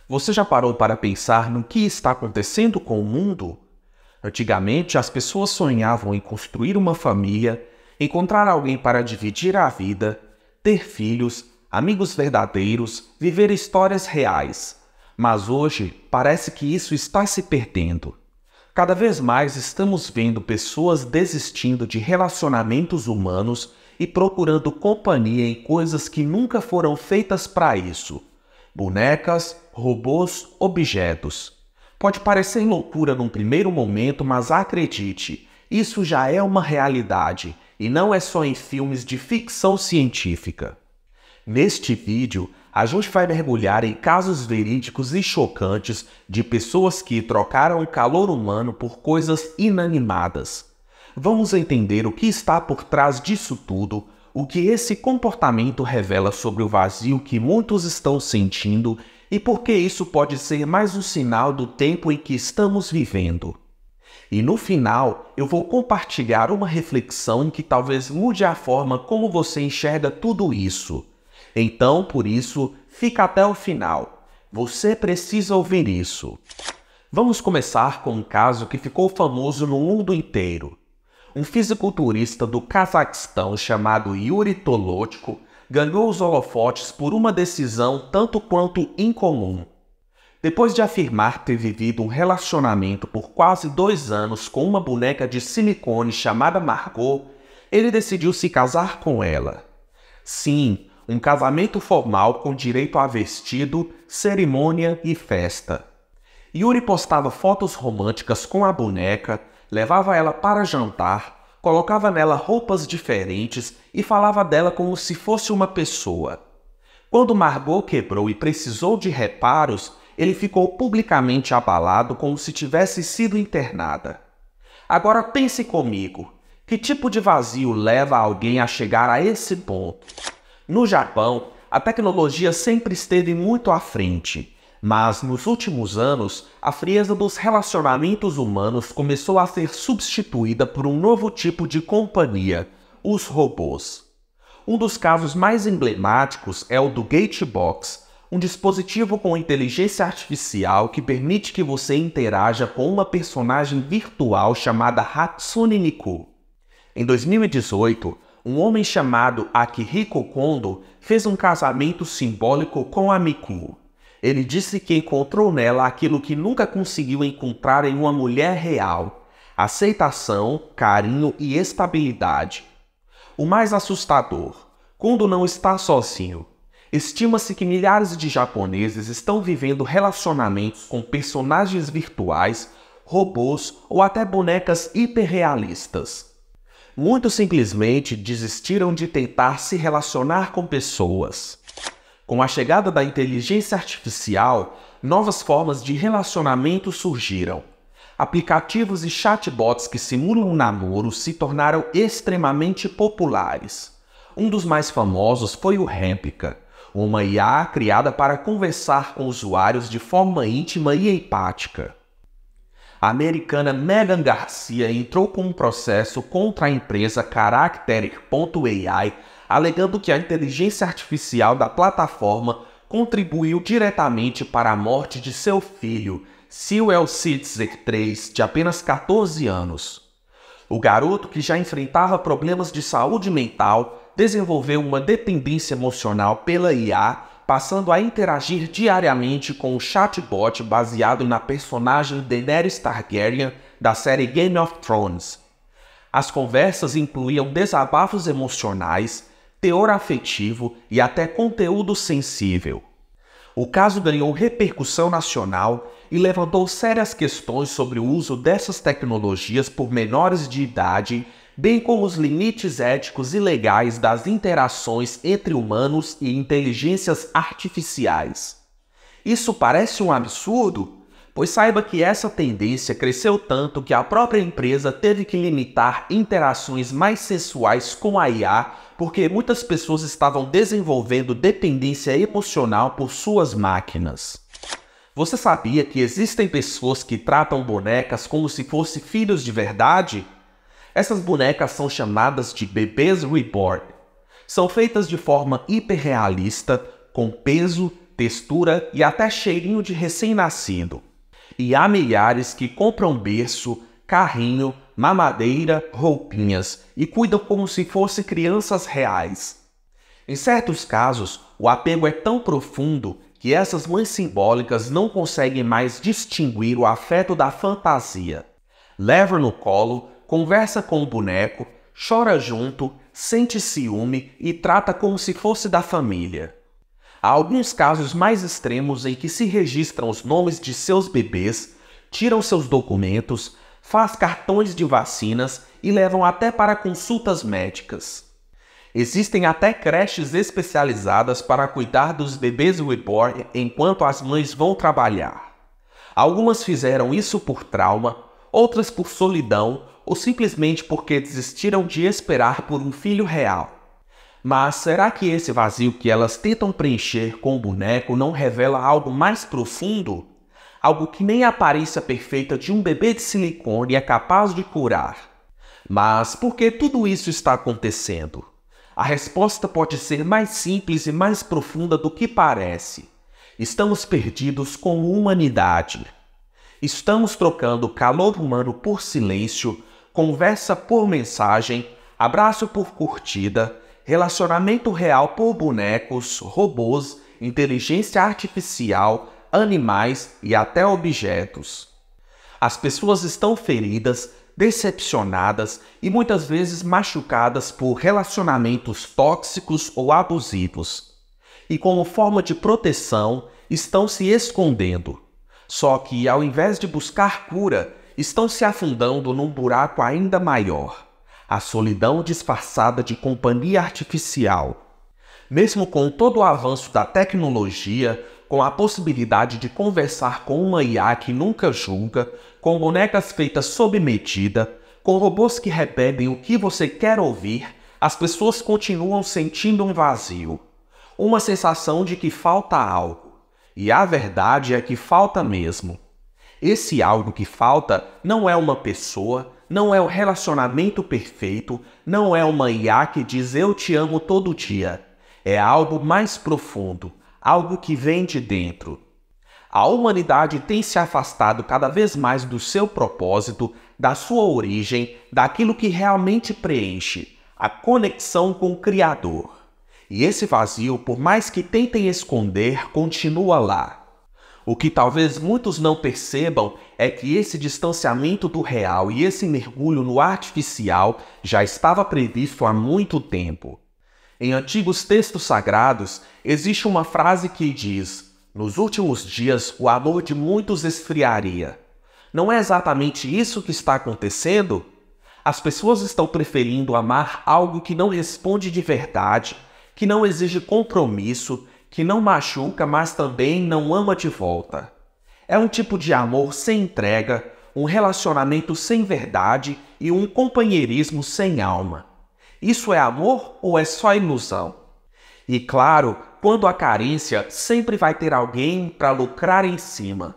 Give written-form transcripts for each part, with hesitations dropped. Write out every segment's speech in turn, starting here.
Você já parou para pensar no que está acontecendo com o mundo? Antigamente, as pessoas sonhavam em construir uma família, encontrar alguém para dividir a vida, ter filhos, amigos verdadeiros, viver histórias reais. Mas hoje, parece que isso está se perdendo. Cada vez mais estamos vendo pessoas desistindo de relacionamentos humanos e procurando companhia em coisas que nunca foram feitas para isso. Bonecas, robôs, objetos. Pode parecer loucura num primeiro momento, mas acredite, isso já é uma realidade e não é só em filmes de ficção científica. Neste vídeo, a gente vai mergulhar em casos verídicos e chocantes de pessoas que trocaram o calor humano por coisas inanimadas. Vamos entender o que está por trás disso tudo, o que esse comportamento revela sobre o vazio que muitos estão sentindo e por que isso pode ser mais um sinal do tempo em que estamos vivendo. E no final, eu vou compartilhar uma reflexão que talvez mude a forma como você enxerga tudo isso. Então, por isso, fica até o final. Você precisa ouvir isso. Vamos começar com um caso que ficou famoso no mundo inteiro. Um fisiculturista do Cazaquistão chamado Yuri Tolotko ganhou os holofotes por uma decisão tanto quanto incomum. Depois de afirmar ter vivido um relacionamento por quase 2 anos com uma boneca de silicone chamada Margot, ele decidiu se casar com ela. Sim, um casamento formal com direito a vestido, cerimônia e festa. Yuri postava fotos românticas com a boneca, levava ela para jantar, colocava nela roupas diferentes e falava dela como se fosse uma pessoa. Quando Margot quebrou e precisou de reparos, ele ficou publicamente abalado como se tivesse sido internada. Agora pense comigo, que tipo de vazio leva alguém a chegar a esse ponto? No Japão, a tecnologia sempre esteve muito à frente. Mas, nos últimos anos, a frieza dos relacionamentos humanos começou a ser substituída por um novo tipo de companhia, os robôs. Um dos casos mais emblemáticos é o do Gatebox, um dispositivo com inteligência artificial que permite que você interaja com uma personagem virtual chamada Hatsune Miku. Em 2018, um homem chamado Akihiko Kondo fez um casamento simbólico com a Miku. Ele disse que encontrou nela aquilo que nunca conseguiu encontrar em uma mulher real: aceitação, carinho e estabilidade. O mais assustador, Kondo não está sozinho. Estima-se que milhares de japoneses estão vivendo relacionamentos com personagens virtuais, robôs ou até bonecas hiperrealistas. Muitos simplesmente desistiram de tentar se relacionar com pessoas. Com a chegada da inteligência artificial, novas formas de relacionamento surgiram. Aplicativos e chatbots que simulam namoro se tornaram extremamente populares. Um dos mais famosos foi o Replika, uma IA criada para conversar com usuários de forma íntima e empática. A americana Megan Garcia entrou com um processo contra a empresa Character.ai, alegando que a inteligência artificial da plataforma contribuiu diretamente para a morte de seu filho, Sewell Sitzer III, de apenas 14 anos. O garoto, que já enfrentava problemas de saúde mental, desenvolveu uma dependência emocional pela IA, passando a interagir diariamente com o chatbot baseado na personagem Daenerys Targaryen da série Game of Thrones. As conversas incluíam desabafos emocionais, teor afetivo e até conteúdo sensível. O caso ganhou repercussão nacional e levantou sérias questões sobre o uso dessas tecnologias por menores de idade, bem como os limites éticos e legais das interações entre humanos e inteligências artificiais. Isso parece um absurdo? Pois saiba que essa tendência cresceu tanto que a própria empresa teve que limitar interações mais sensuais com a IA, porque muitas pessoas estavam desenvolvendo dependência emocional por suas máquinas. Você sabia que existem pessoas que tratam bonecas como se fossem filhos de verdade? Essas bonecas são chamadas de bebês reborn. São feitas de forma hiperrealista, com peso, textura e até cheirinho de recém-nascido. E há milhares que compram berço, carrinho, mamadeira, roupinhas e cuidam como se fossem crianças reais. Em certos casos, o apego é tão profundo que essas mães simbólicas não conseguem mais distinguir o afeto da fantasia. Leva no colo, conversa com o boneco, chora junto, sente ciúme e trata como se fosse da família. Há alguns casos mais extremos em que se registram os nomes de seus bebês, tiram seus documentos, faz cartões de vacinas e levam até para consultas médicas. Existem até creches especializadas para cuidar dos bebês reborn enquanto as mães vão trabalhar. Algumas fizeram isso por trauma, outras por solidão ou simplesmente porque desistiram de esperar por um filho real. Mas será que esse vazio que elas tentam preencher com o boneco não revela algo mais profundo? Algo que nem a aparência perfeita de um bebê de silicone é capaz de curar. Mas por que tudo isso está acontecendo? A resposta pode ser mais simples e mais profunda do que parece. Estamos perdidos como humanidade. Estamos trocando calor humano por silêncio, conversa por mensagem, abraço por curtida, relacionamento real por bonecos, robôs, inteligência artificial, animais e até objetos. As pessoas estão feridas, decepcionadas e muitas vezes machucadas por relacionamentos tóxicos ou abusivos. E como forma de proteção, estão se escondendo. Só que, ao invés de buscar cura, estão se afundando num buraco ainda maior. A solidão disfarçada de companhia artificial. Mesmo com todo o avanço da tecnologia, com a possibilidade de conversar com uma IA que nunca julga, com bonecas feitas sob medida, com robôs que repetem o que você quer ouvir, as pessoas continuam sentindo um vazio. Uma sensação de que falta algo. E a verdade é que falta mesmo. Esse algo que falta não é uma pessoa, não é o relacionamento perfeito, não é uma IA que diz eu te amo todo dia. É algo mais profundo, algo que vem de dentro. A humanidade tem se afastado cada vez mais do seu propósito, da sua origem, daquilo que realmente preenche, a conexão com o Criador. E esse vazio, por mais que tentem esconder, continua lá. O que talvez muitos não percebam é que esse distanciamento do real e esse mergulho no artificial já estava previsto há muito tempo. Em antigos textos sagrados, existe uma frase que diz: nos últimos dias o amor de muitos esfriaria. Não é exatamente isso que está acontecendo? As pessoas estão preferindo amar algo que não responde de verdade, que não exige compromisso, que não machuca, mas também não ama de volta. É um tipo de amor sem entrega, um relacionamento sem verdade e um companheirismo sem alma. Isso é amor ou é só ilusão? E claro, quando há carência, sempre vai ter alguém para lucrar em cima.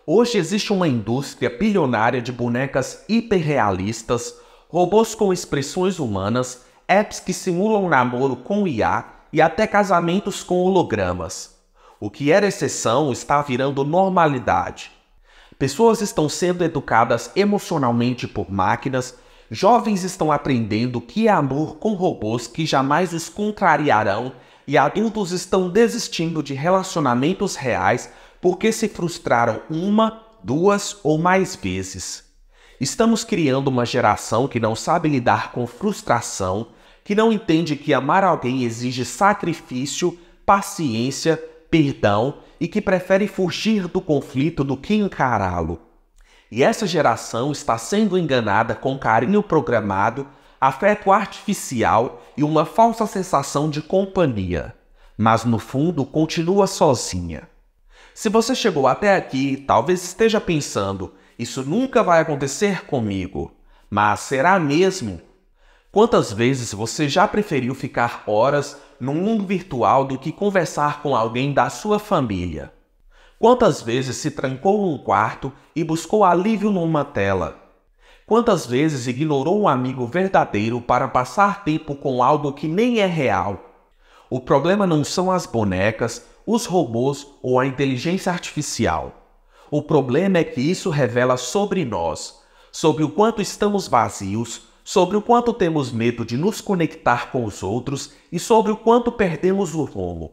Hoje existe uma indústria bilionária de bonecas hiperrealistas, robôs com expressões humanas, apps que simulam namoro com IA e até casamentos com hologramas. O que era exceção está virando normalidade. Pessoas estão sendo educadas emocionalmente por máquinas, jovens estão aprendendo o que é amor com robôs que jamais os contrariarão e adultos estão desistindo de relacionamentos reais porque se frustraram uma, duas ou mais vezes. Estamos criando uma geração que não sabe lidar com frustração, que não entende que amar alguém exige sacrifício, paciência, perdão e que prefere fugir do conflito do que encará-lo. E essa geração está sendo enganada com carinho programado, afeto artificial e uma falsa sensação de companhia, mas no fundo continua sozinha. Se você chegou até aqui, talvez esteja pensando, isso nunca vai acontecer comigo, mas será mesmo? Quantas vezes você já preferiu ficar horas no mundo virtual do que conversar com alguém da sua família? Quantas vezes se trancou num quarto e buscou alívio numa tela? Quantas vezes ignorou um amigo verdadeiro para passar tempo com algo que nem é real? O problema não são as bonecas, os robôs ou a inteligência artificial. O problema é que isso revela sobre nós, sobre o quanto estamos vazios, sobre o quanto temos medo de nos conectar com os outros e sobre o quanto perdemos o rumo.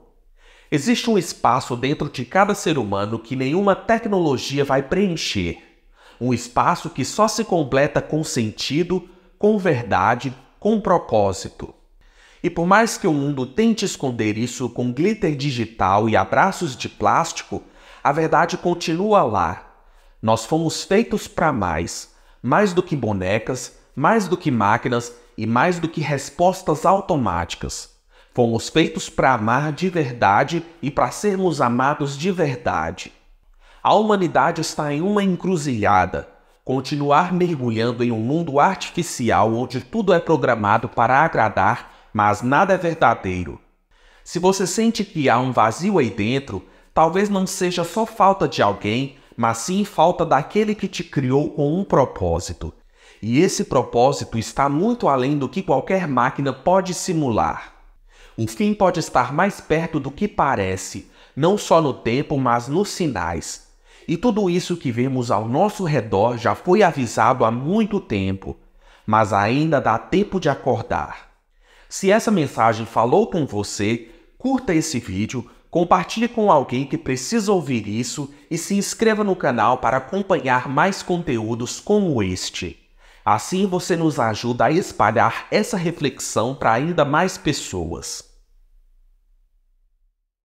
Existe um espaço dentro de cada ser humano que nenhuma tecnologia vai preencher. Um espaço que só se completa com sentido, com verdade, com propósito. E por mais que o mundo tente esconder isso com glitter digital e abraços de plástico, a verdade continua lá. Nós fomos feitos para mais do que bonecas, mais do que máquinas e mais do que respostas automáticas. Fomos feitos para amar de verdade e para sermos amados de verdade. A humanidade está em uma encruzilhada. Continuar mergulhando em um mundo artificial onde tudo é programado para agradar, mas nada é verdadeiro. Se você sente que há um vazio aí dentro, talvez não seja só falta de alguém, mas sim falta daquele que te criou com um propósito. E esse propósito está muito além do que qualquer máquina pode simular. O fim pode estar mais perto do que parece, não só no tempo, mas nos sinais. E tudo isso que vemos ao nosso redor já foi avisado há muito tempo, mas ainda dá tempo de acordar. Se essa mensagem falou com você, curta esse vídeo, compartilhe com alguém que precisa ouvir isso e se inscreva no canal para acompanhar mais conteúdos como este. Assim você nos ajuda a espalhar essa reflexão para ainda mais pessoas.